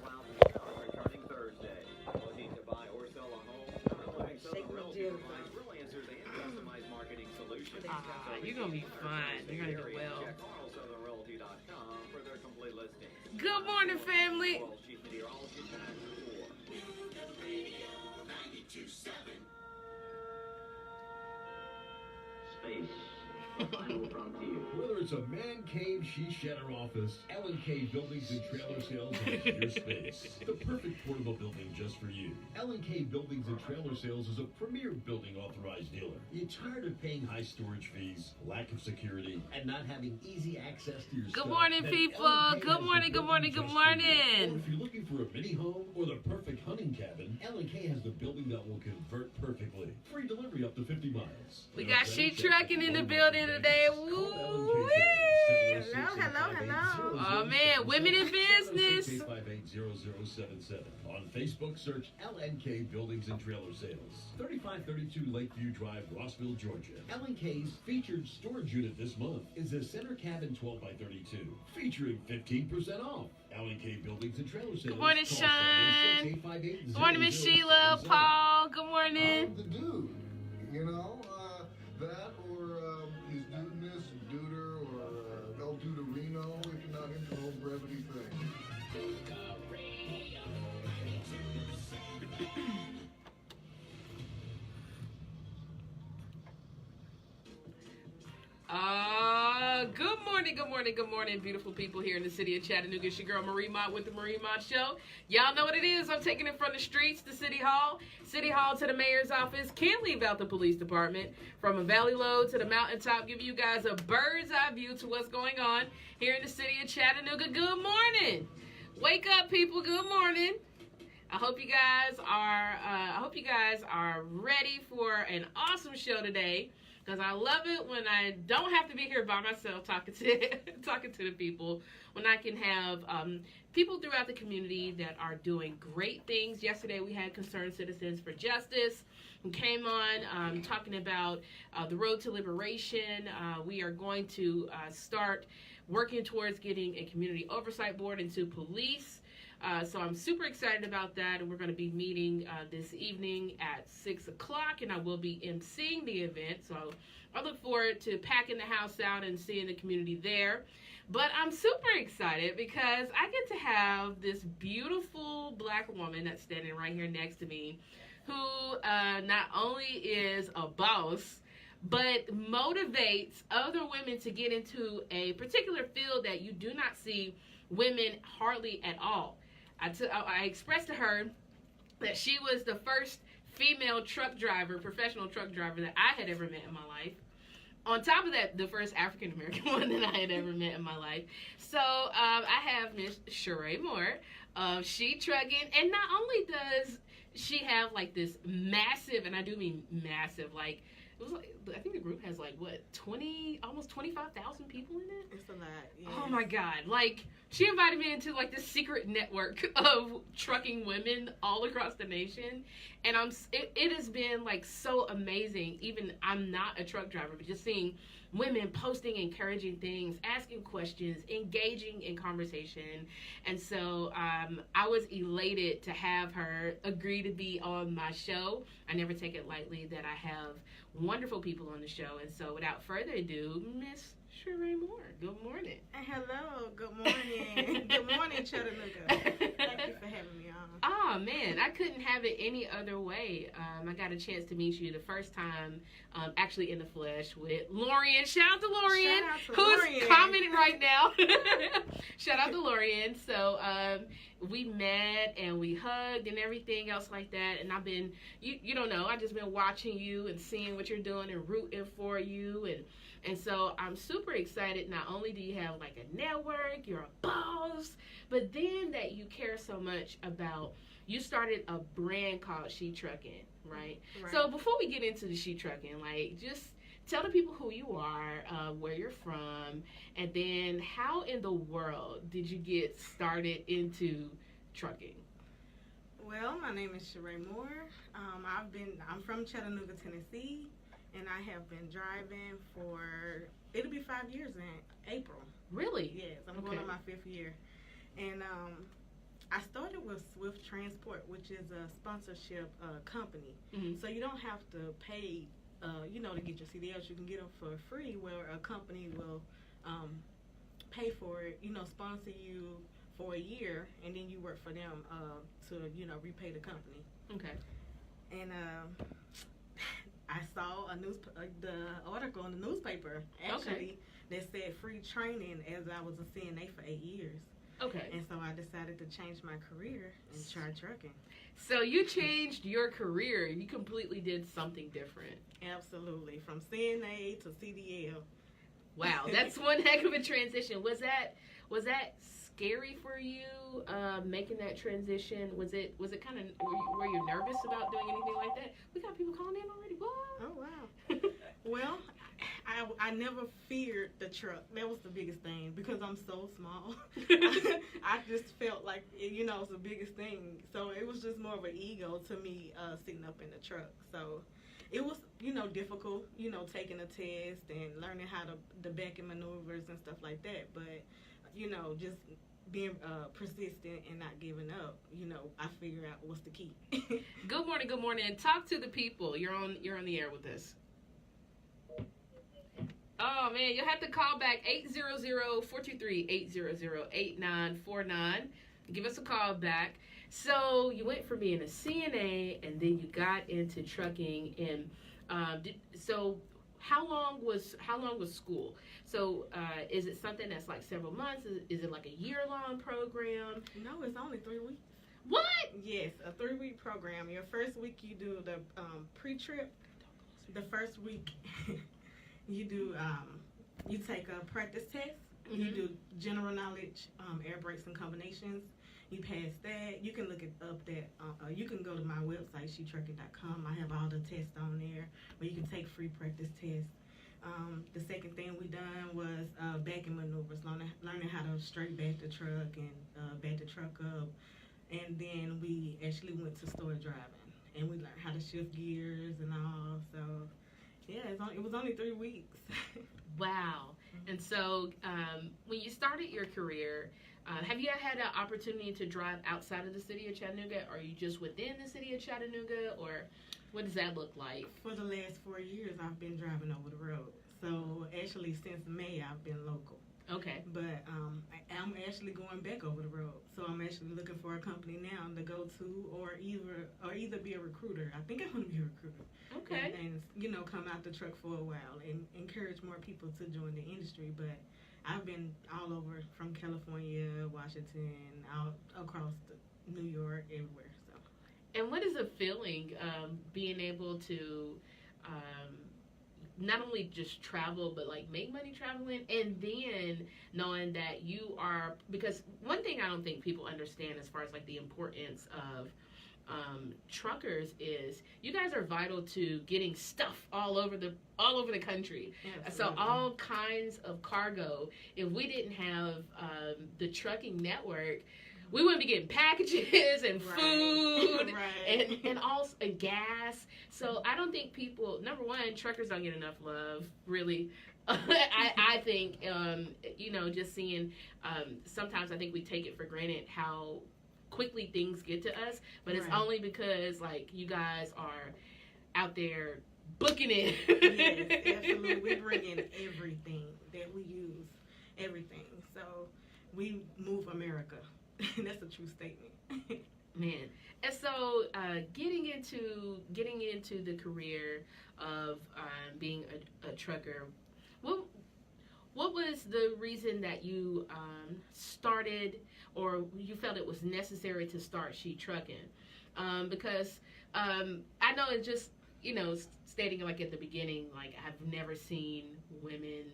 clouds and showers returning Thursday. Looking to buy or sell a home? Southern Realty provides real answers and customized marketing solutions. You're going to be fine. You're going to do well. Check southernrealty.com for their complete listing. Good morning, family. Chief Meteorologist Sharae Moore. Space. The final frontier. Whether it's a man cave, she shed her office, L&K Buildings and Trailer Sales has your space. The perfect portable building just for you. L&K Buildings and Trailer Sales is a premier building authorized dealer. You tired of paying high storage fees, lack of security, and not having easy access to your stuff? Good morning, people. Good morning, good morning, good Or morning. if you're looking for a mini home or the perfect hunting cabin, L&K has the building that will convert perfectly. Free delivery up to 50 miles. We got sheet trucking in the building today. Woo! Hello. Oh, man. Women in business. 858-0077. On Facebook, search LNK Buildings and Trailer Sales. 3532 Lakeview Drive, Rossville, Georgia. LNK's featured storage unit this month is a center cabin 12 by 32, featuring 15% off. LNK Buildings and Trailer Sales. Good morning, Sean. Good morning, Miss Sheila, Paul. Good morning. The dude, you know, that or his dudeness, duder, or El Duderino, if you're not into the whole brevity thing. Good morning, beautiful people here in the city of Chattanooga. It's your girl Marie Mott with the Marie Mott Show. Y'all know what it is. I'm taking it from the streets to City Hall to the mayor's office. Can't leave out the police department. From a valley low to the mountaintop, give you guys a bird's eye view to what's going on here in the city of Chattanooga. Good morning. Wake up, people. Good morning. I hope you guys are ready for an awesome show today. Because I love it when I don't have to be here by myself talking to the people. When I can have people throughout the community that are doing great things. Yesterday we had Concerned Citizens for Justice who came on talking about the road to liberation. We are going to start working towards getting a community oversight board into police. So I'm super excited about that, and we're going to be meeting this evening at 6 o'clock, and I will be emceeing the event, so I look forward to packing the house out and seeing the community there. But I'm super excited because I get to have this beautiful black woman that's standing right here next to me who not only is a boss, but motivates other women to get into a particular field that you do not see women hardly at all. I expressed to her that she was the first female professional truck driver that I had ever met in my life. On top of that, the first African-American one that I had ever met in my life. So I have Miss Sharae Moore of She Trucking. And not only does she have like this massive, and I do mean massive, like, it was like, I think the group has like, what, almost 25,000 people in it? It's a lot, yeah. Oh my God. Like, she invited me into like this secret network of trucking women all across the nation. And it has been like so amazing. Even I'm not a truck driver, but just seeing women posting encouraging things, asking questions, engaging in conversation. And so I was elated to have her agree to be on my show. I never take it lightly that I have wonderful people on the show. And so without further ado, Miss Sharae Moore, good morning. Hello, good morning. Good morning, Chattanooga. Thank you for having me on. Oh, man, I couldn't have it any other way. I got a chance to meet you the first time, actually in the flesh with Lorian. Shout out to Lorian, who's commenting right now. Shout out to Lorian. So we met and we hugged and everything else like that. And I've been, you don't know, I've just been watching you and seeing what you're doing and rooting for you. And so I'm super excited. Not only do you have like a network, you're a boss, but then that you care so much about, you started a brand called She Trucking, right? So before we get into the She Trucking, like, just tell the people who you are, where you're from, and then how in the world did you get started into trucking? Well, my name is Sharae Moore. I'm from Chattanooga, Tennessee. And I have been driving it'll be 5 years in April. Really? Yes, I'm going on my 5th year. And I started with Swift Transport, which is a sponsorship company. Mm-hmm. So you don't have to pay, to get your CDLs. You can get them for free, where a company will pay for it, sponsor you for a year, and then you work for them to, repay the company. Okay. And I saw the article in the newspaper, actually, that said free training, as I was a CNA for 8 years. Okay. And so I decided to change my career and try trucking. So you changed your career. You completely did something different. Absolutely. From CNA to CDL. Wow, that's one heck of a transition. Was that scary for you, making that transition? Was it kind of, were you nervous about doing anything like that? We got people calling in already. What? Oh, wow. Well, I never feared the truck. That was the biggest thing, because I'm so small. I just felt like, it's the biggest thing. So it was just more of an ego to me, sitting up in the truck. So it was, difficult, taking a test and learning how the backing maneuvers and stuff like that. But, just being persistent and not giving up, I figured out what's the key. Good morning, good morning. Talk to the people. You're on the air with us. Oh, man, you'll have to call back 800-423-800-8949. Give us a call back. So you went from being a CNA, and then you got into trucking. And so how long was school? So is it something that's like several months? Is it like a year-long program? No, it's only 3 weeks. What? Yes, a 3-week program. Your first week you do the pre-trip. The first week you do you take a practice test. Mm-hmm. You do general knowledge, air brakes and combinations. You pass that. You can look it up. You can go to my website, shetrucking.com. I have all the tests on there, where you can take free practice tests. The second thing we done was backing maneuvers, learning how to straight back the truck and back the truck up. And then we actually went to store driving, and we learned how to shift gears and all. So, yeah, it was only 3 weeks. Wow. Mm-hmm. And so when you started your career, have you had an opportunity to drive outside of the city of Chattanooga? Or are you just within the city of Chattanooga? Or what does that look like? For the last 4 years, I've been driving over the road. So actually, since May, I've been local. Okay. But I'm actually going back over the road. So I'm actually looking for a company now to go to, or either be a recruiter. I think I want to be a recruiter. Okay. And come out the truck for a while and encourage more people to join the industry. But I've been all over, from California, Washington, out across New York, everywhere. So. And what is the feeling being able to not only just travel, but like make money traveling, and then knowing that you are, because one thing I don't think people understand as far as like the importance of truckers is you guys are vital to getting stuff all over the country. Absolutely. So all kinds of cargo. If we didn't have the trucking network, we wouldn't be getting packages and food right. and also and gas. So I don't think people, number one, truckers don't get enough love, really. I think, just seeing, sometimes I think we take it for granted how quickly things get to us, but it's only because, like, you guys are out there booking it. Yes, absolutely. We bring in everything that we use, everything. So we move America. That's a true statement. Man. And so getting into the career of being a trucker, what was the reason that you started, or you felt it was necessary to start She Trucking? Because I know it's just, stating like at the beginning, like I've never seen women,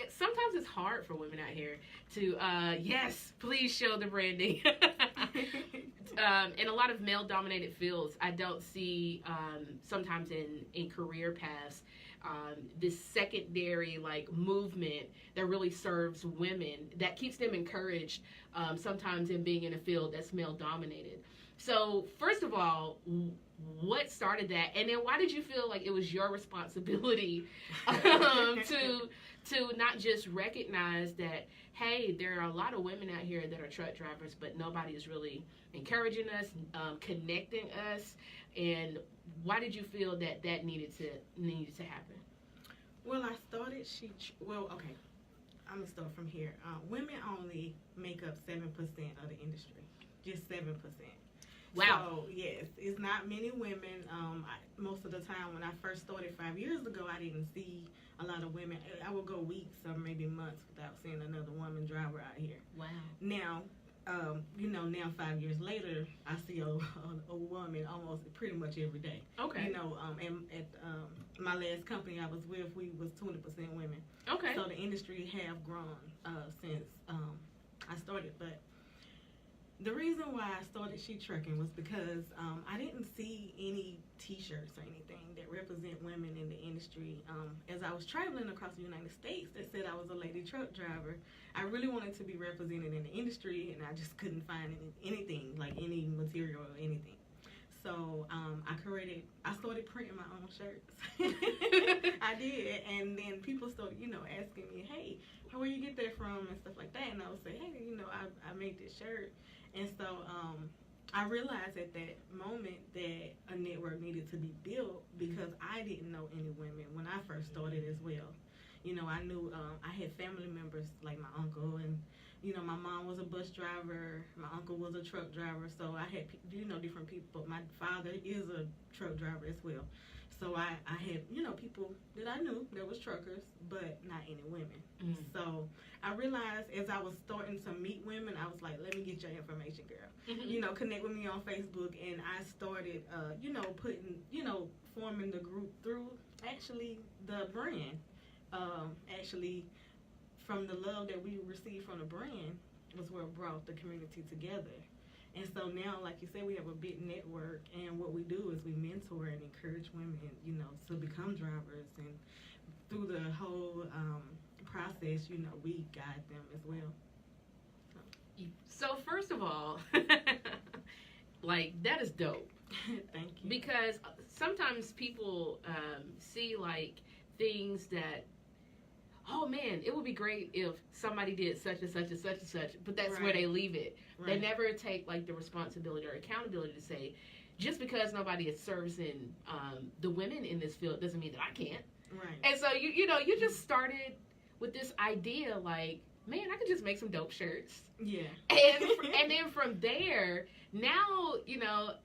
sometimes it's hard for women out here to, yes, please show the branding. In a lot of male-dominated fields, I don't see sometimes in career paths this secondary like movement that really serves women, that keeps them encouraged sometimes in being in a field that's male-dominated. So first of all, what started that, and then why did you feel like it was your responsibility to not just recognize that, hey, there are a lot of women out here that are truck drivers, but nobody is really encouraging us, connecting us. And why did you feel that needed to happen? Well, I started okay. I'm gonna start from here. Women only make up 7% of the industry, just 7%. Wow. So yes, it's not many women. Most of the time, when I first started 5 years ago, I didn't see a lot of women. I would go weeks or maybe months without seeing another woman driver out here. Wow. Now, now 5 years later, I see a woman almost pretty much every day. Okay. And at my last company I was with, we was 20% women. Okay. So the industry have grown since I started. But the reason why I started She Trucking was because I didn't see any T-shirts or anything that represent women in the industry. As I was traveling across the United States, that said I was a lady truck driver. I really wanted to be represented in the industry, and I just couldn't find anything, like any material or anything. So I started printing my own shirts. I did, and then people started, asking me, hey, where you get that from and stuff like that, and I would say, hey, I made this shirt. And so I realized at that moment that a network needed to be built because I didn't know any women when I first started as well. I knew I had family members like my uncle, and my mom was a bus driver, my uncle was a truck driver, so I had different people. But my father is a truck driver as well, so I had people that I knew that was truckers, but not any women. Mm. So I realized as I was starting to meet women, I was like, let me get your information, girl. Mm-hmm. Connect with me on Facebook, and I started forming the group through actually the brand. From the love that we received from the brand was what brought the community together. And so now, like you said, we have a big network, and what we do is we mentor and encourage women, to become drivers. And through the whole process, we guide them as well. So first of all, like, that is dope. Thank you. Because sometimes people see, like, things that, oh man, it would be great if somebody did such and such and such and such, but that's right. Where they leave it. Right. They never take like the responsibility or accountability to say, just because nobody is servicing the women in this field doesn't mean that I can't. Right. And so you just started with this idea like, man, I could just make some dope shirts. Yeah. And then from there, now,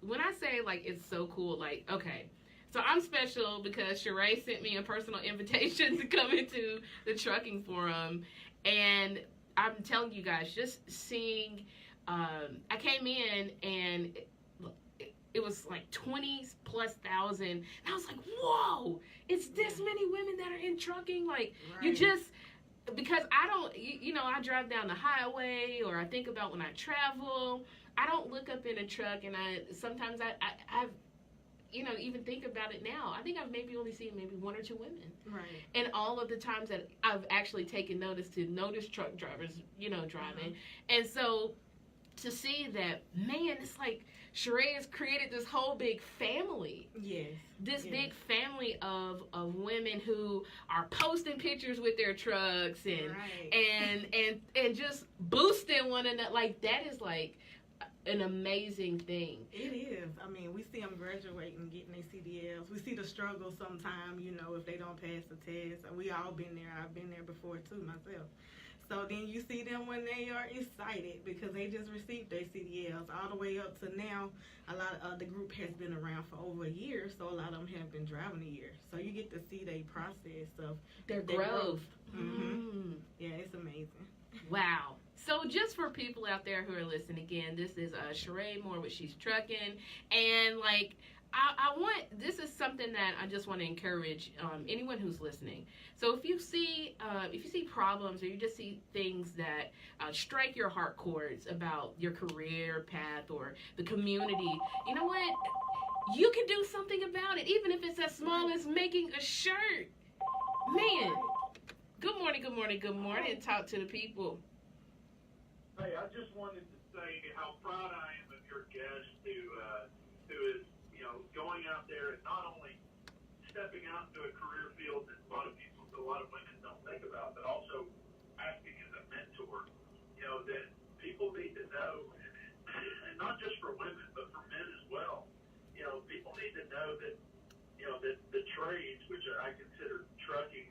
when I say like it's so cool, like, okay. So I'm special because Sharae sent me a personal invitation to come into the trucking forum. And I'm telling you guys, just seeing, I came in and it was like 20,000+. And I was like, whoa, it's this many women that are in trucking. Like, right. You just, because I don't, I drive down the highway or I think about when I travel, I don't look up in a truck and sometimes I've, even think about it now. I think I've maybe only seen maybe one or two women. Right. And all of the times that I've actually taken notice truck drivers, driving. Mm-hmm. And so to see that, man, it's like Sharae has created this whole big family. Yes. This big family of women who are posting pictures with their trucks and right. and just boosting one another. Like, that is like an amazing thing. It is. I mean, we see them graduating, getting their CDLs. We see the struggle sometimes, if they don't pass the test. We all been there. I've been there before too myself. So then you see them when they are excited because they just received their CDLs all the way up to now. A lot of the group has been around for over a year, so a lot of them have been driving a year. So you get to see their process of their growth. Mm-hmm. Yeah, it's amazing. Wow. So just for people out there who are listening, again, this is Sharae Moore with She's Trucking. And, like, this is something that I just want to encourage anyone who's listening. So if you see problems or you just see things that strike your heart chords about your career path or the community, you know what? You can do something about it, even if it's as small as making a shirt. Man, good morning. Talk to the people. Hey, I just wanted to say how proud I am of your guest who is, going out there and not only stepping out into a career field that a lot of people a lot of women don't think about, but also acting as a mentor, that people need to know, and not just for women, but for men as well. People need to know that, that the trades, which I consider trucking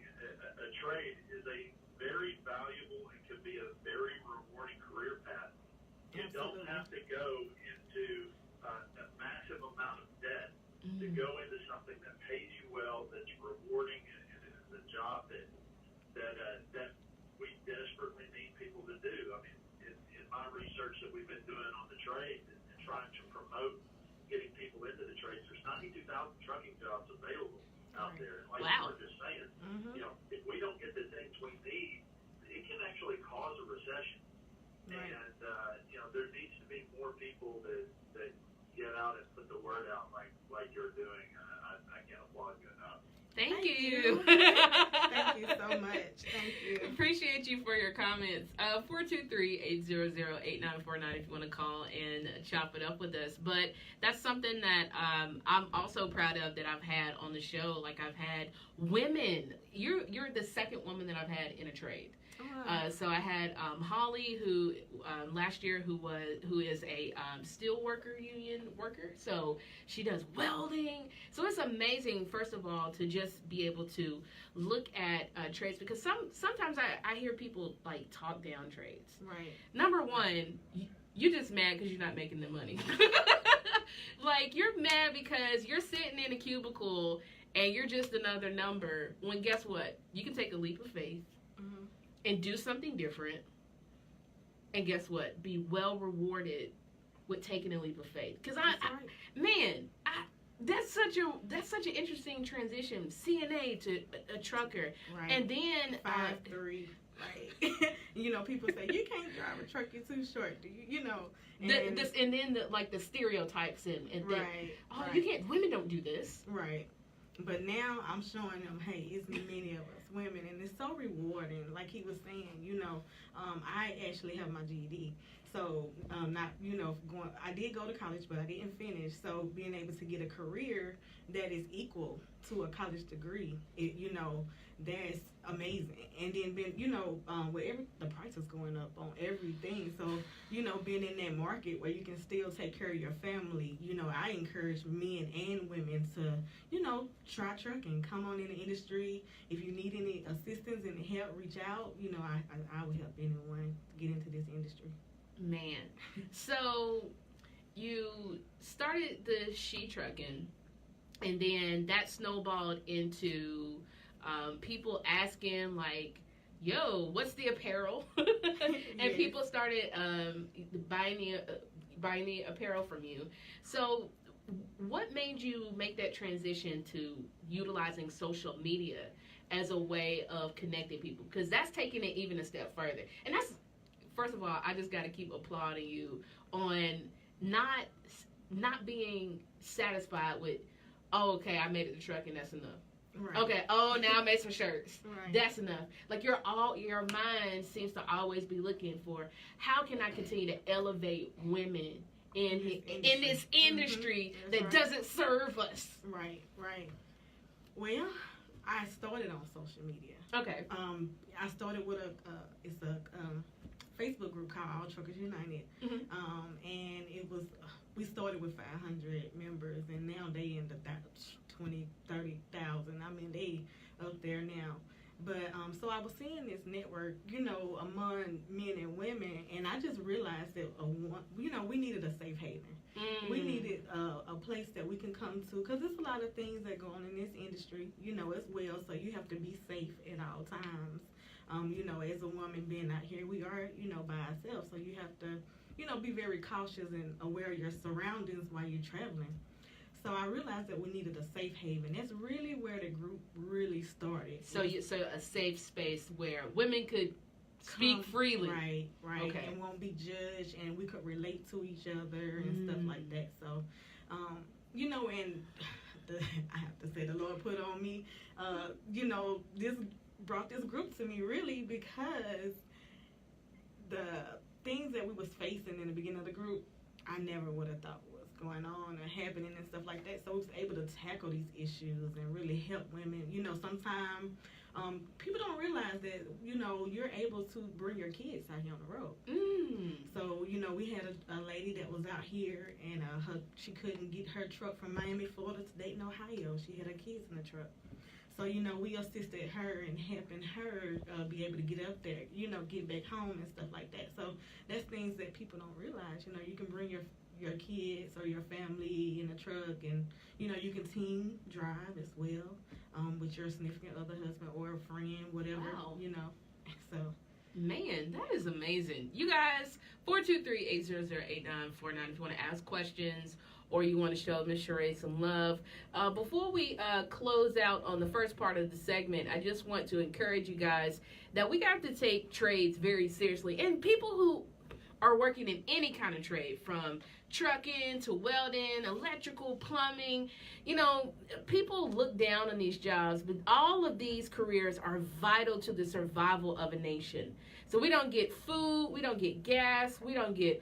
a trade, is a very valuable and can be a very rewarding career path. You don't have to go into a massive amount of debt to go into something that pays you well, that's rewarding, and is a job that we desperately need people to do. I mean, in my research that we've been doing on the trade and trying to promote getting people into the trades, there's 92,000 trucking jobs available out there. Like you were just saying, if we don't get the things we need, it can actually cause a recession. Right. And there needs to be more people that get out and put the word out like you're doing. I can't applaud you enough. Thank you. Thank you so much. Thank you. Appreciate you for your comments. 423-800-8949 if you want to call and chop it up with us. But that's something that I'm also proud of that I've had on the show. Like, I've had women. You're the second woman that I've had in a trade. So I had Holly, who last year, who is a steel worker union worker. So she does welding. So it's amazing, first of all, to just be able to look at trades, because sometimes I hear people like talk down trades. Right. Number one, you're just mad because you're not making the money. Like, you're mad because you're sitting in a cubicle and you're just another number. When guess what? You can take a leap of faith. And do something different, and guess what? Be well rewarded with taking a leap of faith. Because that's such an interesting transition. CNA to a trucker, right. And then 5'3", right? People say you can't drive a truck, you're too short. And then the stereotypes and right. Right. You can't. Women don't do this. Right. But now I'm showing them, hey, it's many of us women, and it's so rewarding. Like he was saying, I actually have my GED, so I did go to college, but I didn't finish. So being able to get a career that is equal to a college degree, that's amazing. And then being, the price is going up on everything. So, being in that market where you can still take care of your family, I encourage men and women to, try trucking, come on in the industry. If you need any assistance and help, reach out. I would help anyone get into this industry. Man. So you started the she trucking, and then that snowballed into people asking, like, yo, what's the apparel? And yes. People started buying the apparel from you. So what made you make that transition to utilizing social media as a way of connecting people? Because that's taking it even a step further. And that's, first of all, I just got to keep applauding you on not being satisfied with, oh, okay, I made it to truck and that's enough. Right. Okay. Oh, now I made some shirts. Right. That's enough. Like, your mind seems to always be looking for, how can I continue to elevate women in this industry that right. doesn't serve us? Right. Right. Well, I started on social media. Okay. I started with a Facebook group called All Truckers United, and we started with 500 members, and now they in the 20, 30,000. I mean, they up there now. But so I was seeing this network, among men and women, and I just realized that we needed a safe haven. We needed a place that we can come to, because there's a lot of things that go on in this industry, as well. So you have to be safe at all times. As a woman being out here, we are, by ourselves. So you have to, be very cautious and aware of your surroundings while you're traveling. So I realized that we needed a safe haven. That's really where the group really started. So a safe space where women could speak freely. Right. Okay. And won't be judged, and we could relate to each other and stuff like that. So, and I have to say the Lord put on me, this brought this group to me really because the things that we was facing in the beginning of the group, I never would have thought was going on and happening and stuff like that. So we was able to tackle these issues and really help women. You know, sometimes people don't realize that, you know, you're able to bring your kids out here on the road. So, you know, we had a lady that was out here, and she couldn't get her truck from Miami, Florida to Dayton, Ohio. She had her kids in the truck. So, you know, we assisted her in helping her be able to get up there, you know, get back home and stuff like that. So that's things that people don't realize. You know, you can bring your kids or your family in a truck, and, you know, you can team drive as well with your significant other, husband, or a friend, whatever, you know. So. Man, that is amazing. You guys, 423-800-8949 if you want to ask questions or you want to show Miss Sharae some love. Before we close out on the first part of the segment, I just want to encourage you guys that we got to take trades very seriously. And people who are working in any kind of trade, from trucking to welding, electrical, plumbing, you know, people look down on these jobs, but all of these careers are vital to the survival of a nation. So we don't get food, we don't get gas, we don't get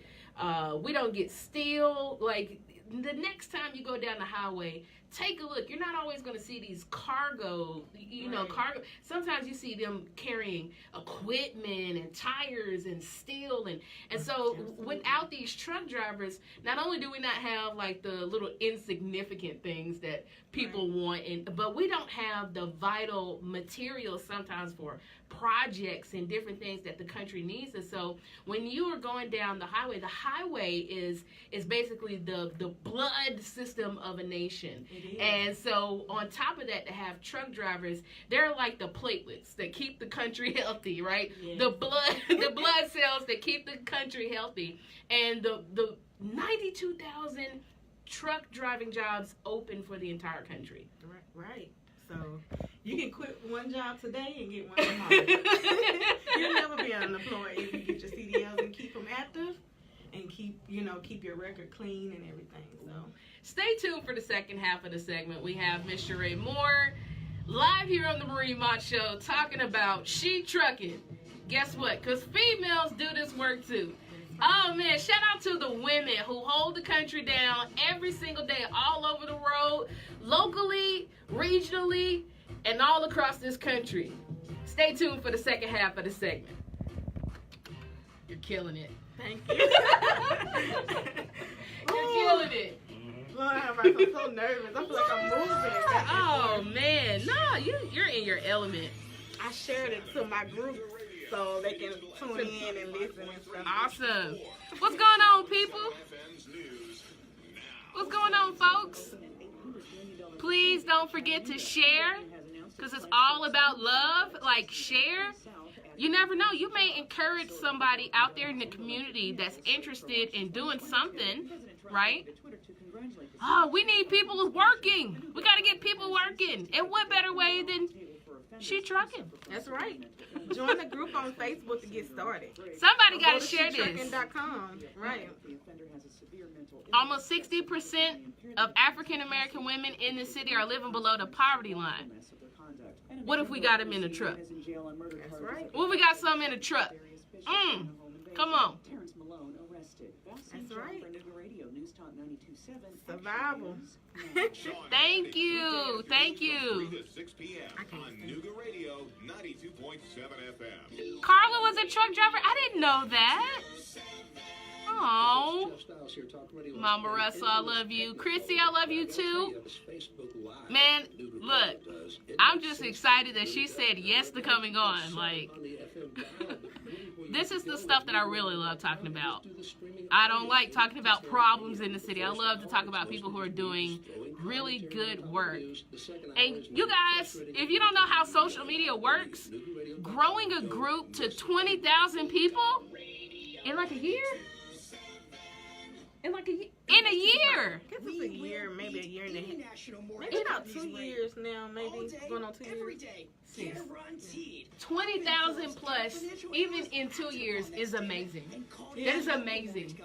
steel. Like, the next time you go down the highway, take a look. You're not always going to see these cargo, you know, cargo. Sometimes you see them carrying equipment and tires and steel. And so without these truck drivers, not only do we not have like the little insignificant things that people want, but we don't have the vital materials sometimes for projects and different things that the country needs. And so when you are going down the highway is basically the blood system of a nation. And so on top of that, to have truck drivers, they're like the platelets that keep the country healthy, right? Yes. The blood cells that keep the country healthy. And the 92,000 truck driving jobs open for the entire country. Right. So you can quit one job today and get one tomorrow. You'll never be unemployed if you get your CDLs and keep them active and keep your record clean and everything. So stay tuned for the second half of the segment. We have Miss Sharae Moore live here on the Marie Mott Show talking about she trucking. Guess what? Because females do this work too. Oh, man, shout out to the women who hold the country down every single day all over the road, locally, regionally, and all across this country. Stay tuned for the second half of the segment. You're killing it. Thank you. You're killing it. Lord, I'm so nervous. I feel like I'm moving. Oh, man. No, you're in your element. I shared it to my group so they can tune in and listen and stuff. Awesome. What's going on, people? What's going on, folks? Please don't forget to share, because it's all about love. Like, share. You never know. You may encourage somebody out there in the community that's interested in doing something, right? Oh, we need people working. We got to get people working. And what better way than she trucking? That's right. Join the group on Facebook to get started. Somebody got to share this. SheTrucking.com. Right. Almost 60% of African American women in the city are living below the poverty line. What if we got them in a truck? That's right. What if we got some in a truck? Come on. That's right. Survival. Thank you. Thank you. 6 p.m. on Nuga Radio 92.7 FM. Carla was a truck driver? I didn't know that. Oh, Mama Russell, I love you. Chrissy, I love you too. Man, look, I'm just excited that she said yes to coming on. Like, this is the stuff that I really love talking about. I don't like talking about problems in the city. I love to talk about people who are doing really good work. And you guys, if you don't know how social media works, growing a group to 20,000 people in like a year? In a year. I guess it's a year, maybe a year and a half. Maybe about 2 years now, maybe going on 2 years. 20,000 plus, even in 2 years, is amazing. That is amazing.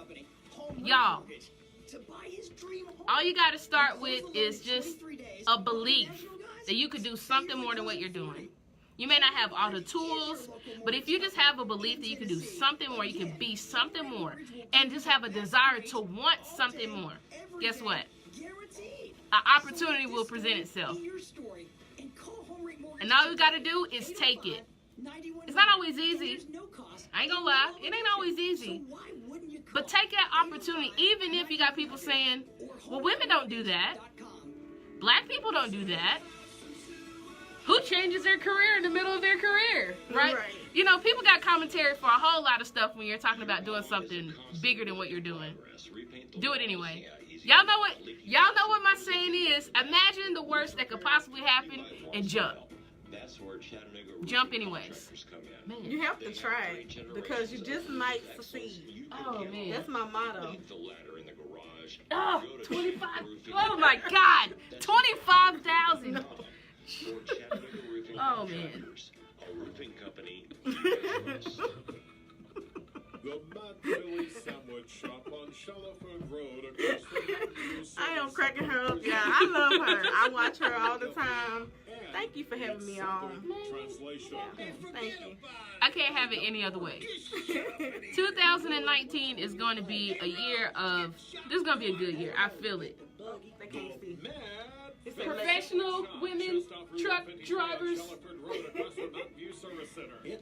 Y'all, all you got to start with is just a belief that you could do something more than what you're doing. You may not have all the tools, but if you just have a belief that you can do something more, you can be something more, and just have a desire to want something more, guess what? An opportunity will present itself. And all you got to do is take it. It's not always easy. I ain't gonna lie. It ain't always easy. But take that opportunity, even if you got people saying, well, women don't do that. Black people don't do that. Who changes their career in the middle of their career, right? You know, people got commentary for a whole lot of stuff when you're talking about doing something bigger than what you're doing. Do it anyway. Y'all know what my saying is. Imagine the worst that could possibly happen and jump. Jump anyways. Man. You have to try it because you just might succeed. Oh, man. That's my motto. Oh, 25. Oh, my God. 25,000. Oh, man. The Mott Philly Sandwich Shop on Shalaford Road across from I am cracking her up, yeah. I love her. I watch her all the time. Thank you for having me on. Translation. Thank you. I can't have it any other way. 2019 is going to be a year of, this is going to be a good year. I feel it. They can't see. Professional women truck drivers.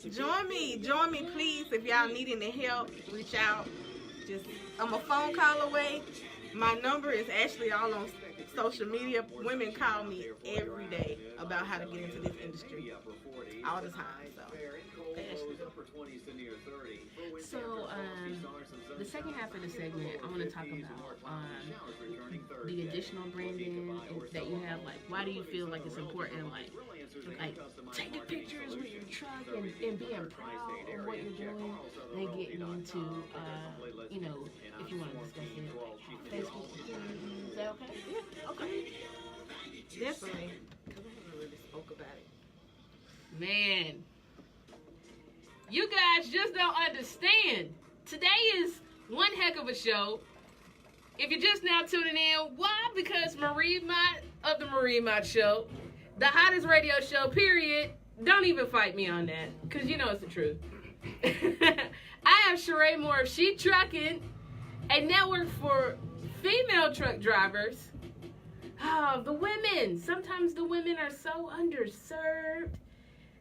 Join me, please. If y'all need any help, reach out. I'm a phone call away. My number is actually all on social media. Women call me every day about how to get into this industry, all the time. So, the second half of the segment, I want to talk about the additional branding that you have. Like, why do you feel like it's important? Like taking pictures with your truck and being proud of what you're doing. Then getting into, you know, if you want to discuss it, Facebook. Is that okay? Yeah, okay. Definitely. Because I haven't really spoke about it. Man. You guys just don't understand. Today is one heck of a show. If you're just now tuning in, why? Because Marie Mott of the Marie Mott Show, the hottest radio show, period. Don't even fight me on that, because you know it's the truth. I am Sharae Moore of She Trucking, a network for female truck drivers. Oh, the women. Sometimes the women are so underserved.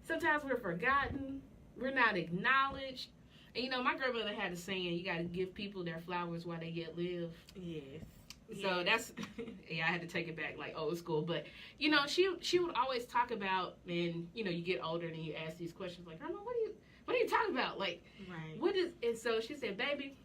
Sometimes we're forgotten. We're not acknowledged. And, you know, my grandmother had a saying, you got to give people their flowers while they yet live. Yes. So that's, yeah, I had to take it back like old school. But, you know, she would always talk about, and, you know, you get older and you ask these questions like, Grandma, what are you talking about? Like, right. What is, and so she said, baby,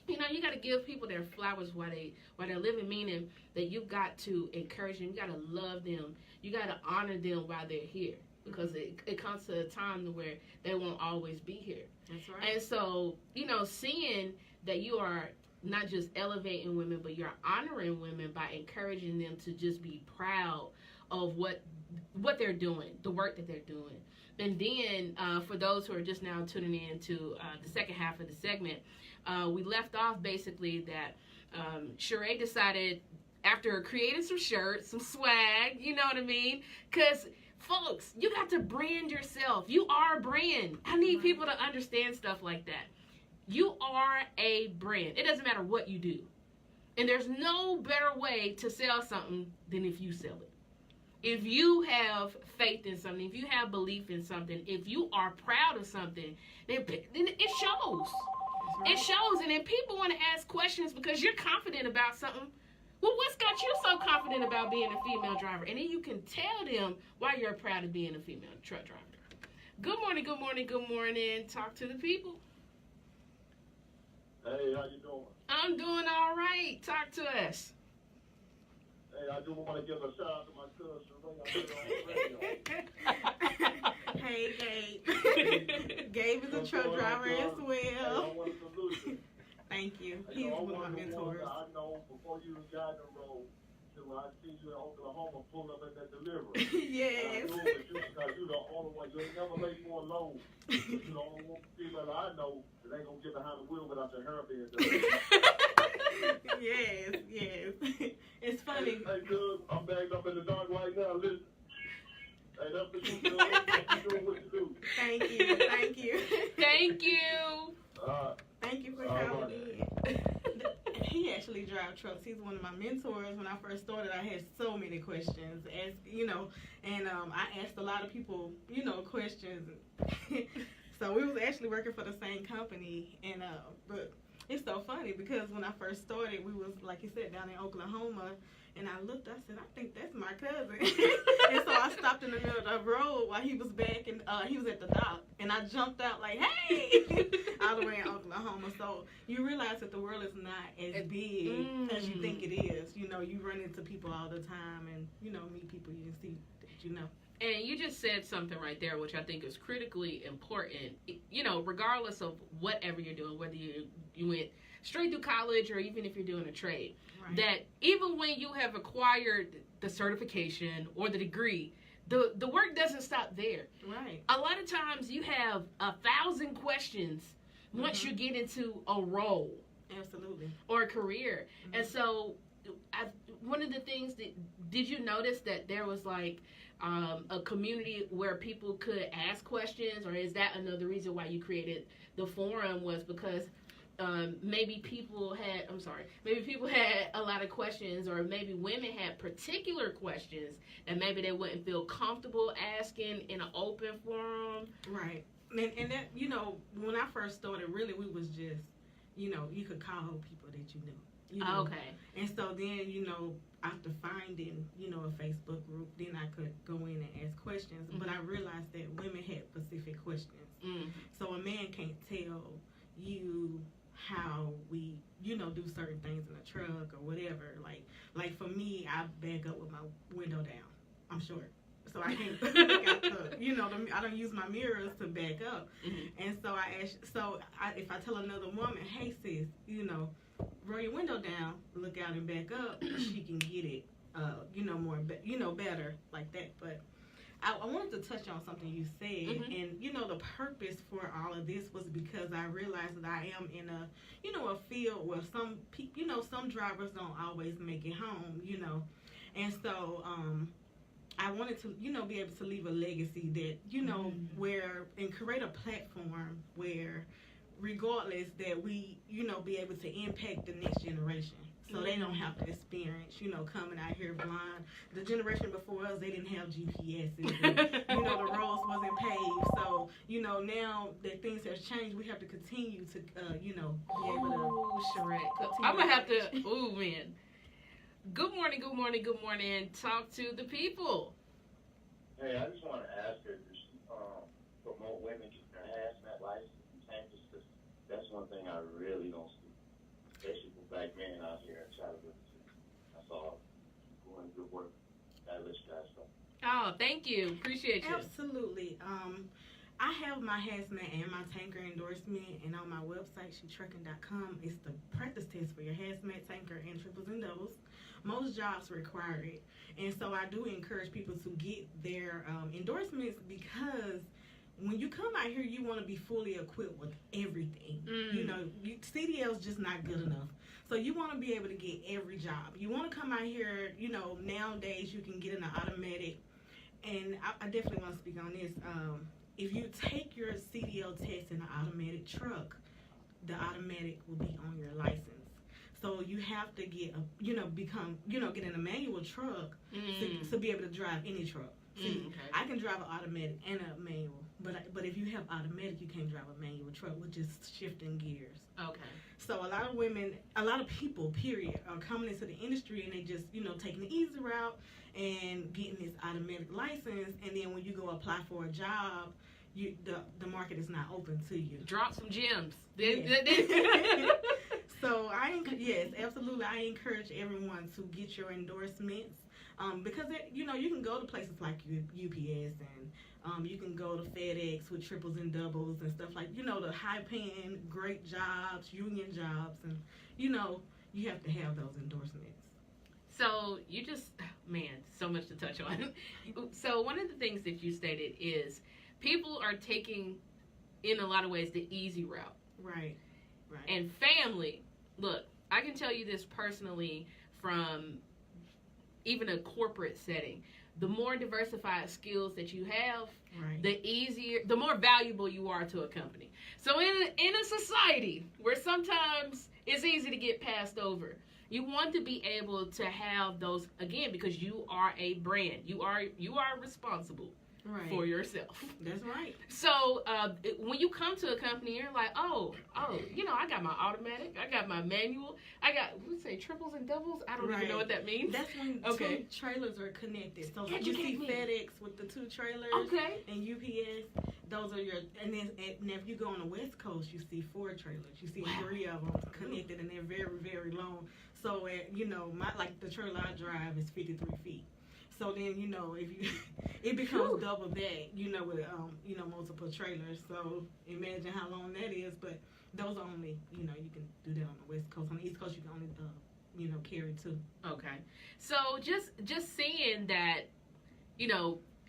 you know, you got to give people their flowers while they're living, meaning that you got to encourage them. You got to love them. You got to honor them while they're here. Because it comes to a time where they won't always be here. That's right. And so, you know, seeing that you are not just elevating women, but you're honoring women by encouraging them to just be proud of what they're doing, the work that they're doing. And then for those who are just now tuning in to the second half of the segment, we left off basically that Sharae decided, after creating some shirts, some swag, you know what I mean? Because folks, you got to brand yourself. You are a brand. I need people to understand stuff like that. You are a brand. It doesn't matter what you do. And there's no better way to sell something than if you sell it. If you have faith in something, if you have belief in something, if you are proud of something, then it shows. It shows. And then people want to ask questions because you're confident about something. Well, what's got you so confident about being a female driver? And then you can tell them why you're proud of being a female truck driver. Good morning, good morning, good morning. Talk to the people. Hey, how you doing? I'm doing all right. Talk to us. Hey, I just want to give a shout out to my cousin Sharae on the radio. Hey, Gabe. Gabe is a truck driver as well. Hey, I want to salute you. Thank you. Hey, He's I one of my want to mentors. I know before you got the road, when I see you in Oklahoma pull up at that delivery. Yes. I know because you're the only one. You'll never lay more load. You're the only one female I know that ain't going to get behind the wheel without your hair being done. Yes. It's funny. Hey, good. I'm bagged up in the dark right now. Listen. Hey, that's what you do. Thank you. Thank you for calling in. He actually drives trucks. He's one of my mentors. When I first started, I had so many questions, and I asked a lot of people, questions. So we was actually working for the same company, and but it's so funny because when I first started, we was, like you said, down in Oklahoma, and I looked, I said, I think that's my cousin. And so I stopped in the middle of the road while he was back, and he was at the dock, and I jumped out like, hey, all the way in Oklahoma. So you realize that the world is not as big as you think it is. You run into people all the time, and, meet people you see that you know. And you just said something right there, which I think is critically important. Regardless of whatever you're doing, whether you went straight through college or even if you're doing a trade, right, that even when you have acquired the certification or the degree, the work doesn't stop there. Right. A lot of times you have 1,000 questions once you get into a role. Absolutely. Or a career. And so one of the things did you notice that there was like a community where people could ask questions, or is that another reason why you created the forum, was because maybe people had a lot of questions, or maybe women had particular questions that maybe they wouldn't feel comfortable asking in an open forum? Right. And that, when I first started, really we was just, you could call people that you knew. Okay. And so then, after finding, a Facebook group, then I could go in and ask questions. But I realized that women had specific questions. So a man can't tell you how we, do certain things in a truck or whatever. Like for me, I back up with my window down. I'm short. So I can't look out the, I don't use my mirrors to back up. And so if I tell another woman, hey sis, roll your window down, look out and back up, she can get it, better like that. But I wanted to touch on something you said, and the purpose for all of this was because I realized that I am in a field where some drivers don't always make it home, and so I wanted to, be able to leave a legacy that, where, and create a platform where, regardless, that we, be able to impact the next generation. So they don't have to experience, coming out here blind. The generation before us, they didn't have GPSs. And, the roads wasn't paved. So, now that things have changed, we have to continue to, be able to. Sharae. I'm going to have to, man. Good morning, good morning, good morning. Talk to the people. Hey, I just want to ask her to promote women getting their hazmat license in Texas, because that's one thing I really don't see. Especially for black men out here in Chattanooga. That's all. Doing good work. That list guys stuff. Oh, thank you. Appreciate you. Absolutely. I have my hazmat and my tanker endorsement, and on my website, shetrucking.com, it's the practice test for your hazmat, tanker, and triples and doubles. Most jobs require it, and so I do encourage people to get their endorsements, because when you come out here, you want to be fully equipped with everything. CDL is just not good enough. So you want to be able to get every job. You want to come out here, nowadays you can get in an automatic, and I definitely want to speak on this. If you take your CDL test in an automatic truck, the automatic will be on your license. So you have to get get in a manual truck to be able to drive any truck. See, I can drive an automatic and a manual, but if you have automatic, you can't drive a manual truck, which is shifting gears. Okay. So a lot of people, period, are coming into the industry and they just, taking the easy route and getting this automatic license, and then when you go apply for a job, the market is not open to you. Drop some gems. Yes. So yes, absolutely. I encourage everyone to get your endorsements, because you can go to places like UPS, and you can go to FedEx with triples and doubles and stuff like, the high paying, great jobs, union jobs, and you have to have those endorsements. So you just, so much to touch on. So one of the things that you stated is people are taking, in a lot of ways, the easy route. Right. And family, look, I can tell you this personally from even a corporate setting, the more diversified skills that you have, Right. the more valuable you are to a company. So in a society where sometimes it's easy to get passed over, you want to be able to have those, again, because you are a brand. You are responsible Right. for yourself. That's right. So when you come to a company, you're like, oh, I got my automatic, I got my manual, I got, triples and doubles? I don't even know what that means. That's when Okay. two trailers are connected. So like you Educate see me. FedEx with the two trailers, Okay. and UPS, those are your, and then and if you go on the West Coast, you see 4 trailers. You see 3 of them connected, and they're very, very long. So, the trailer I drive is 53 feet. So then, if you, it becomes double that, with, multiple trailers. So imagine how long that is. But those are only, you can do that on the West Coast. On the East Coast, you can only, carry 2. Okay. So just seeing that,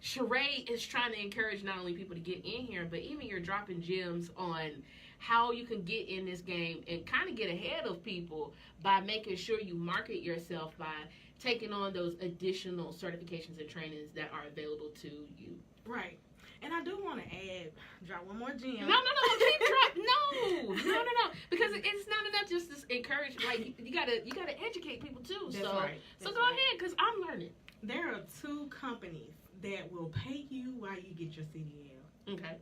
Sharae is trying to encourage not only people to get in here, but even you're dropping gems on how you can get in this game and kind of get ahead of people by making sure you market yourself by taking on those additional certifications and trainings that are available to you. Right. And I do want to drop one more gem. No, keep dropping. No. Because it's not enough just to encourage. Like you gotta educate people too. That's so right. So go ahead, because I'm learning. There are 2 companies that will pay you while you get your CDL. Okay.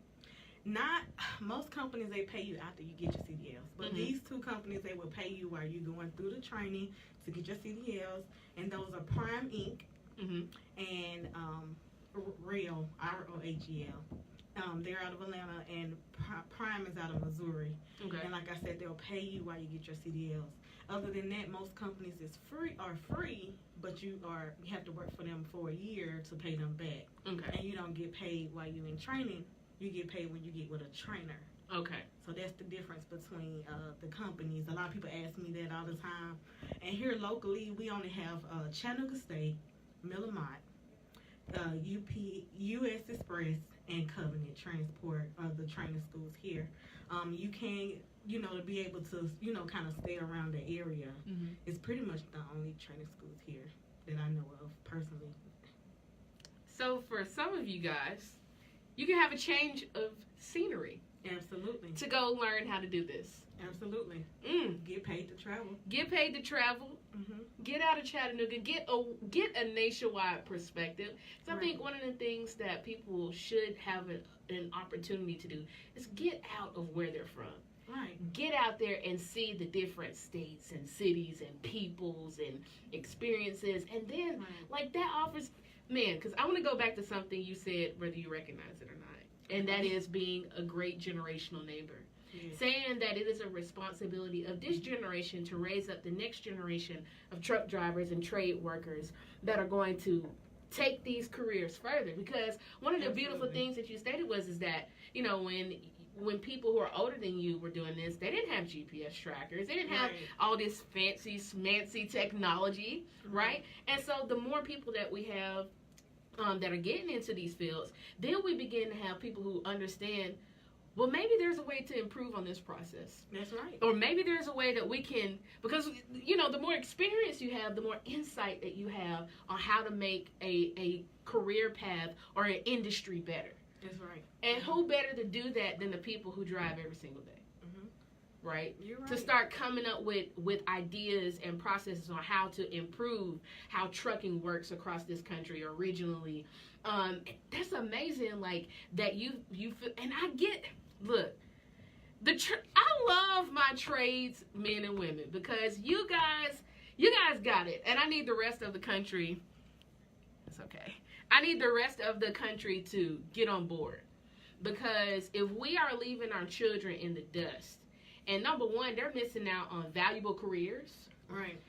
Not most companies, they pay you after you get your CDLs, but these 2 companies, they will pay you while you're going through the training to get your CDLs, and those are Prime Inc. And Real, ROHEL. They're out of Atlanta, and Prime is out of Missouri. Okay. And like I said, they'll pay you while you get your CDLs. Other than that, most companies are free, but you have to work for them for a year to pay them back. Okay. And you don't get paid while you're in training. You get paid when you get with a trainer. Okay. So that's the difference between the companies. A lot of people ask me that all the time. And here locally, we only have Chattanooga State, Miller Mott, US Express, and Covenant Transport are the training schools here. You can, to be able to, kind of stay around the area. It's pretty much the only training schools here that I know of personally. So for some of you guys, you can have a change of scenery. Absolutely. To go learn how to do this. Absolutely. Get paid to travel. Get paid to travel. Get out of Chattanooga. Get a nationwide perspective. So I think one of the things that people should have an opportunity to do is get out of where they're from. Right. Get out there and see the different states and cities and peoples and experiences. And then, like, that offers, man, because I want to go back to something you said, whether you recognize it or not. And that is being a great generational neighbor. Yes. Saying that it is a responsibility of this generation to raise up the next generation of truck drivers and trade workers that are going to take these careers further. Because one of the beautiful things that you stated is that, when people who are older than you were doing this, they didn't have GPS trackers. They didn't have all this fancy, smancy technology, right? And so the more people that we have that are getting into these fields, then we begin to have people who understand, well, maybe there's a way to improve on this process. That's right. Or maybe there's a way that we can, because, the more experience you have, the more insight that you have on how to make a career path or an industry better. That's right. And who better to do that than the people who drive every single day? Right? You're right. To start coming up with ideas and processes on how to improve how trucking works across this country or regionally. That's amazing, like, that you feel, and I get, look, I love my trades, men and women, because you guys got it, and I need the rest of the country, it's okay, I need the rest of the country to get on board, because if we are leaving our children in the dust, and number one, they're missing out on valuable careers. Right.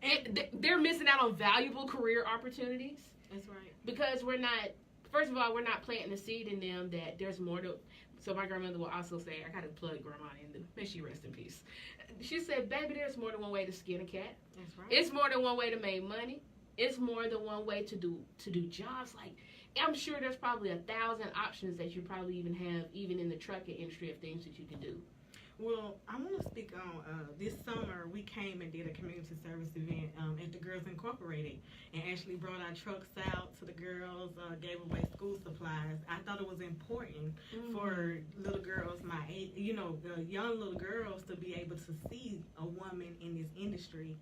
And they're missing out on valuable career opportunities. That's right. Because we're not planting the seed in them that there's more to. So my grandmother will also say, I got to plug Grandma in, may she rest in peace. She said, baby, there's more than one way to skin a cat. That's right. It's more than one way to make money. It's more than one way to do jobs. Like, I'm sure there's probably 1,000 options that you probably even have, even in the trucking industry, of things that you can do. Well, I want to speak on this summer. We came and did a community service event at the Girls Incorporated, and actually brought our trucks out to the girls, gave away school supplies. I thought it was important for little girls my age, young little girls, to be able to see a woman in this industry,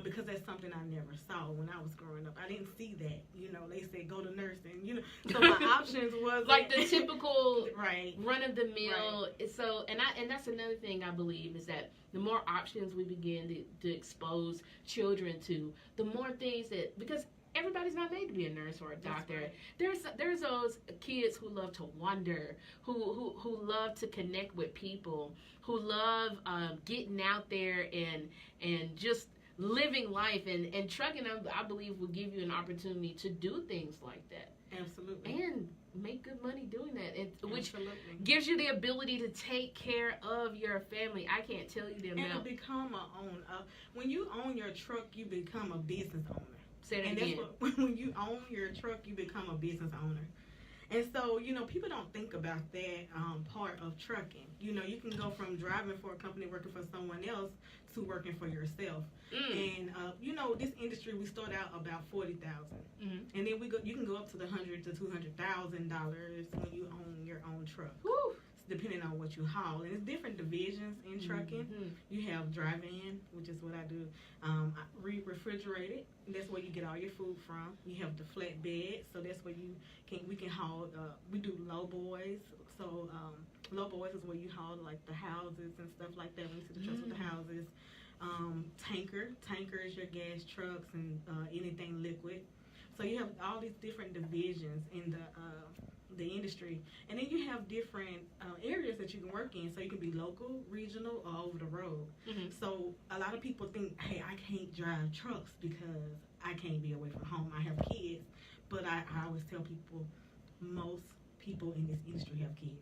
because that's something I never saw when I was growing up. I didn't see that. They said go to nursing. So my options was like the typical right run of the mill. Right. So and that's another thing I believe is that the more options we begin to expose children to, the more things that, because everybody's not made to be a nurse or a doctor. Right. There's those kids who love to wander, who love to connect with people, who love getting out there and just living life, and trucking, I believe, will give you an opportunity to do things like that. Absolutely. And make good money doing that, which gives you the ability to take care of your family. I can't tell you the amount. And to become when you own your truck, you become a business owner. Say that again. When you own your truck, you become a business owner. And so, people don't think about that part of trucking. You can go from driving for a company, working for someone else, to working for yourself. And this industry, we start out about $40,000, and then you can go up to the $100,000 to $200,000 when you own your own truck. Woo. Depending on what you haul. And it's different divisions in trucking. You have drive-in, which is what I do. Refrigerated, that's where you get all your food from. You have the flatbed, so that's where we can haul. We do low boys. So low boys is where you haul like the houses and stuff like that. When you see the trucks with the houses. Tanker is your gas trucks and anything liquid. So you have all these different divisions in the industry, and then you have different areas that you can work in. So you can be local, regional, or over the road. So a lot of people think, hey, I can't drive trucks because I can't be away from home. I have kids, but I always tell people, most people in this industry have kids.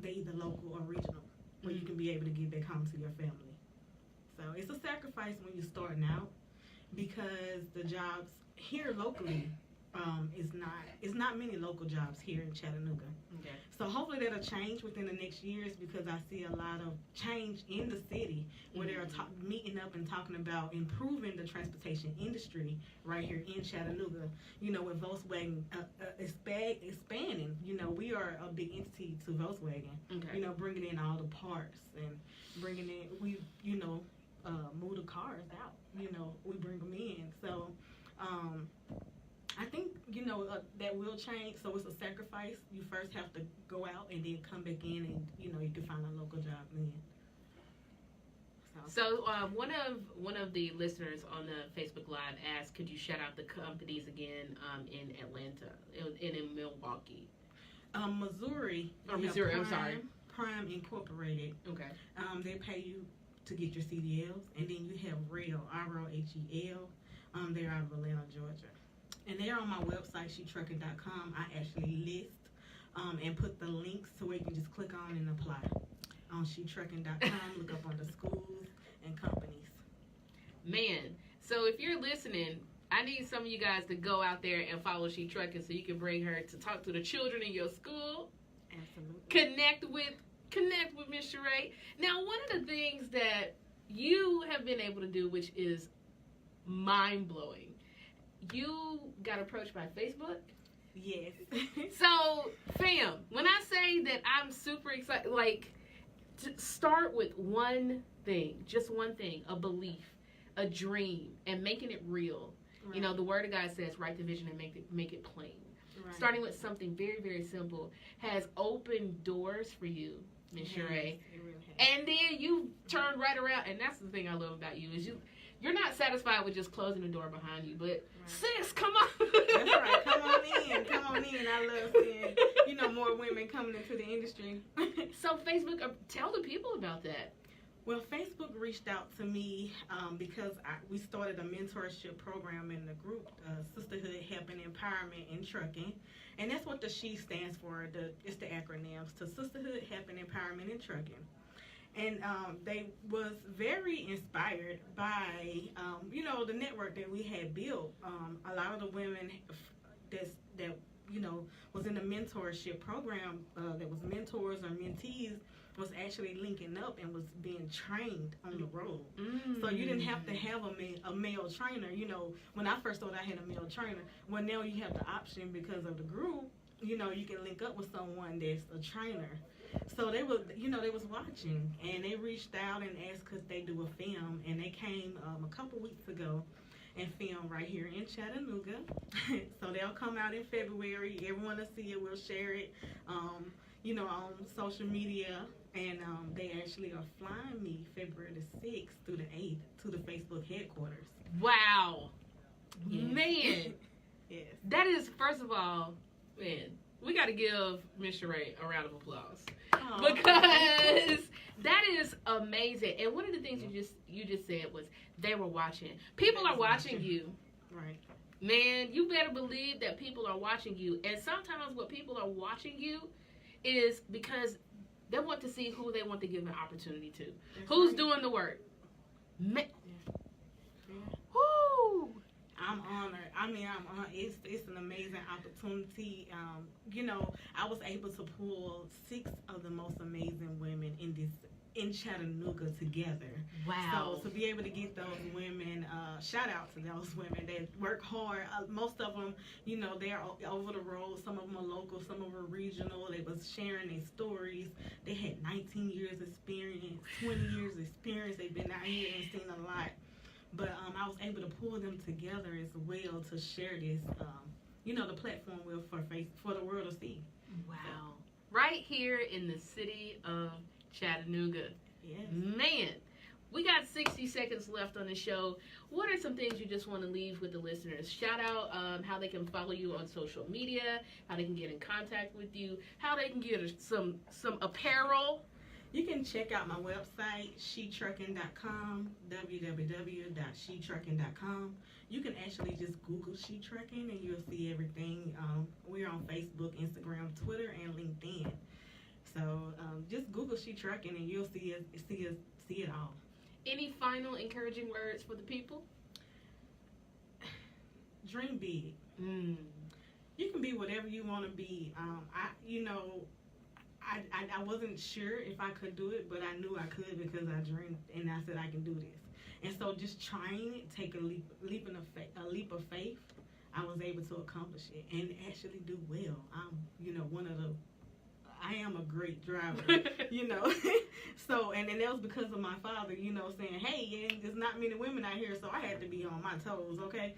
They're either local or regional, where you can be able to get back home to your family. So it's a sacrifice when you're starting out, because the jobs here locally, it's not many local jobs here in Chattanooga. Okay. So hopefully that'll change within the next years, because I see a lot of change in the city where they're meeting up and talking about improving the transportation industry right here in Chattanooga. With Volkswagen expanding, we are a big entity to Volkswagen. Okay. Bringing in all the parts and bringing in, move the cars out. We bring them in. So I think, that will change. So it's a sacrifice. You first have to go out and then come back in, and, you can find a local job then. So one of the listeners on the Facebook Live asked, could you shout out the companies again in Atlanta and in Milwaukee? Missouri. Missouri, I'm sorry. Prime Incorporated. Okay. They pay you to get your CDLs. And then you have REL, ROHEL. They're out of Atlanta, Georgia. And they're on my website, SheTrucking.com. I actually list and put the links to where you can just click on and apply. On SheTrucking.com, look up on the schools and companies. Man, so if you're listening, I need some of you guys to go out there and follow She Trucking, so you can bring her to talk to the children in your school. Absolutely. Connect with Miss Sharae. Now, one of the things that you have been able to do, which is mind-blowing, you got approached by Facebook? Yes. So, fam, when I say that I'm super excited, to start with one thing, just one thing, a belief, a dream, and making it real. Right. The Word of God says, write the vision and make it plain. Right. Starting with something very, very simple has opened doors for you, Miss Sharae. And then you turned right around, and that's the thing I love about you, is you're not satisfied with just closing the door behind you, but sis, come on. That's right. Come on in. I love seeing, more women coming into the industry. So Facebook, tell the people about that. Well, Facebook reached out to me because we started a mentorship program in the group, Sisterhood, Help, and Empowerment in Trucking. And that's what the SHE stands for. It's the acronyms to Sisterhood, Help, and Empowerment in Trucking. And they was very inspired by, the network that we had built. A lot of the women that was in the mentorship program, that was mentors or mentees, was actually linking up and was being trained on the road. So you didn't have to have a male trainer. You know, when I first started, I had a male trainer. Well, now you have the option because of the group. You know, you can link up with someone that's a trainer. So they was, you know, they was watching, and they reached out and asked could they do a film, and they came a couple weeks ago and filmed right here in Chattanooga. So they'll come out in February. Everyone will see it. We'll share it, you know, on social media, and they actually are flying me February the 6th through the 8th to the Facebook headquarters. Wow. Yes. Man. Yes. That is, first of all, man, we got to give Miss Sharae a round of applause. Oh. Because that is amazing. And one of the things you just said was they were watching. People are watching you. Right. Man, you better believe that people are watching you. And sometimes what people are watching you is because they want to see who they want to give an opportunity to. That's Who's right. doing the work? Yeah. Woo! I'm honored. I mean, it's an amazing opportunity. You know, I was able to pull 6 of the most amazing women in Chattanooga together. Wow. So to be able to get those women, shout out to those women that work hard. Most of them, you know, they're over the road. Some of them are local, some of them are regional. They was sharing their stories. They had 19 years experience, 20 years experience. They've been out here and seen a lot. But I was able to pull them together as well to share this, you know, the platform for the world to see. Wow. Right here in the city of Chattanooga. Yes. Man, we got 60 seconds left on the show. What are some things you just want to leave with the listeners? Shout out how they can follow you on social media, how they can get in contact with you, how they can get some apparel. You can check out my website, shetrucking.com, www.shetrucking.com. You can actually just Google She Trucking and you'll see everything. We're on Facebook, Instagram, Twitter, and LinkedIn. So just Google She Trucking and you'll see it all. Any final encouraging words for the people? Dream big. You can be whatever you want to be. I wasn't sure if I could do it, but I knew I could because I dreamed and I said I can do this. And so just trying it, take a leap of faith, I was able to accomplish it and actually do well. I am a great driver, you know. So, and that was because of my father, you know, saying, hey, there's not many women out here, so I had to be on my toes, okay?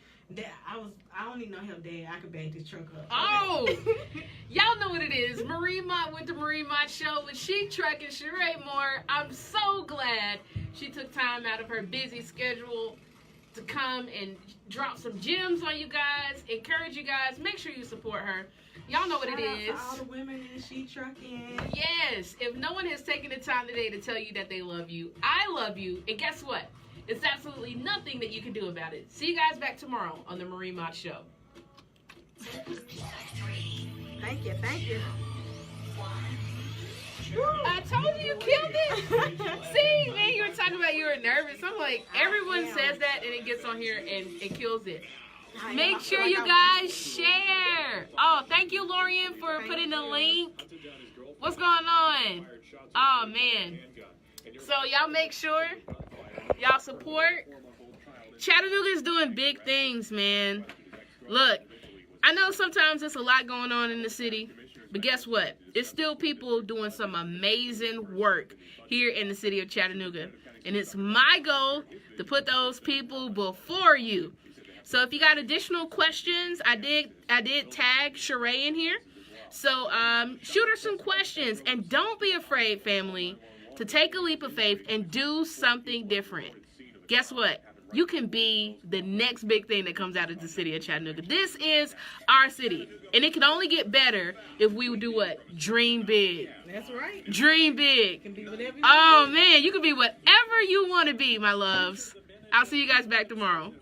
I don't need no help, Dad. I could back this truck up. Okay? Oh, y'all know what it is. Marie Mott with the Marie Mott Show with She Trucking Sharae Moore. I'm so glad she took time out of her busy schedule to come and drop some gems on you guys, encourage you guys. Make sure you support her. Y'all know what Shout it out is. to all the women in She Trucking. Yes. If no one has taken the time today to tell you that they love you, I love you. And guess what? It's absolutely nothing that you can do about it. See you guys back tomorrow on the Marie Mott Show. Thank you. I told you killed it. See, man, you were talking about you were nervous. I'm like, everyone says that and it gets on here and it kills it. Make sure you guys share. Oh, thank you, Lorian, for putting the link. What's going on? Oh, man. So y'all make sure y'all support. Chattanooga is doing big things, man. Look, I know sometimes there's a lot going on in the city, but guess what? It's still people doing some amazing work here in the city of Chattanooga. And it's my goal to put those people before you. So if you got additional questions, I did tag Sharae in here. So shoot her some questions. And don't be afraid, family, to take a leap of faith and do something different. Guess what? You can be the next big thing that comes out of the city of Chattanooga. This is our city. And it can only get better if we do what? Dream big. That's right. Dream big. You can be whatever you Oh, man. You can be whatever you want to be, my loves. I'll see you guys back tomorrow.